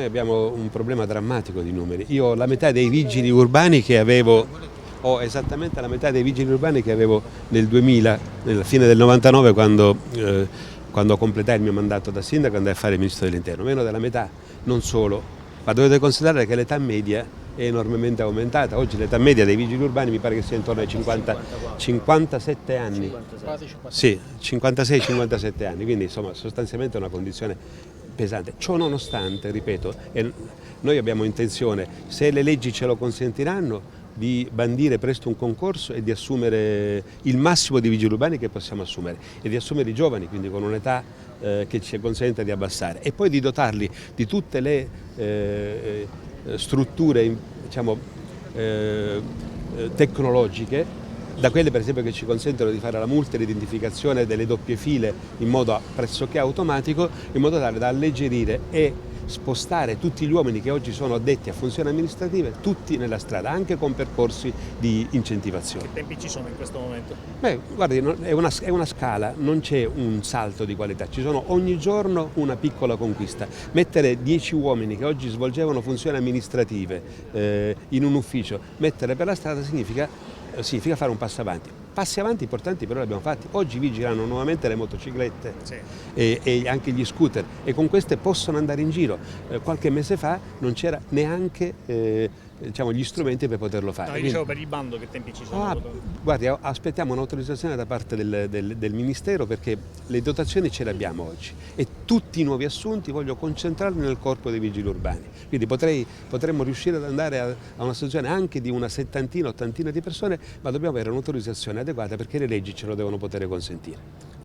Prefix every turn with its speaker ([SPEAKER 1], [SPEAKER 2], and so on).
[SPEAKER 1] Noi abbiamo un problema drammatico di numeri. Io ho la metà dei vigili urbani che avevo, ho esattamente la metà dei vigili urbani che avevo nel 2000, nella fine del 99, quando completai il mio mandato da sindaco e andai a fare il ministro dell'interno. Meno della metà, non solo, ma dovete considerare che l'età media è enormemente aumentata. Oggi l'età media dei vigili urbani mi pare che sia intorno ai 57 anni. Sì, 56-57 anni, quindi insomma sostanzialmente è una condizione pesante. Ciò nonostante, ripeto, noi abbiamo intenzione, se le leggi ce lo consentiranno, di bandire presto un concorso e di assumere il massimo di vigili urbani che possiamo assumere e di assumere i giovani, quindi con un'età che ci consenta di abbassare, e poi di dotarli di tutte le strutture, diciamo, tecnologiche, da quelle per esempio che ci consentono di fare la multa e l'identificazione delle doppie file in modo pressoché automatico, in modo tale da alleggerire e spostare tutti gli uomini che oggi sono addetti a funzioni amministrative, tutti nella strada, anche con percorsi di incentivazione.
[SPEAKER 2] Che tempi ci sono in questo momento?
[SPEAKER 1] Beh, guardi, è una scala, non c'è un salto di qualità, ci sono ogni giorno una piccola conquista. Mettere 10 uomini che oggi svolgevano funzioni amministrative in un ufficio, mettere per la strada significa fare un passo avanti. Passi avanti importanti però li abbiamo fatti. Oggi vigilano nuovamente le motociclette, sì, e anche gli scooter, e con queste possono andare in giro. Qualche mese fa non c'era neanche diciamo, gli strumenti per poterlo fare.
[SPEAKER 2] No, io dicevo per il bando che tempi ci sono?
[SPEAKER 1] Guardi, aspettiamo un'autorizzazione da parte del Ministero, perché le dotazioni ce le abbiamo oggi e tutti i nuovi assunti voglio concentrarli nel corpo dei vigili urbani. Quindi potremmo riuscire ad andare a una situazione anche di una settantina, ottantina di persone, ma dobbiamo avere un'autorizzazione adeguata perché le leggi ce lo devono poter consentire.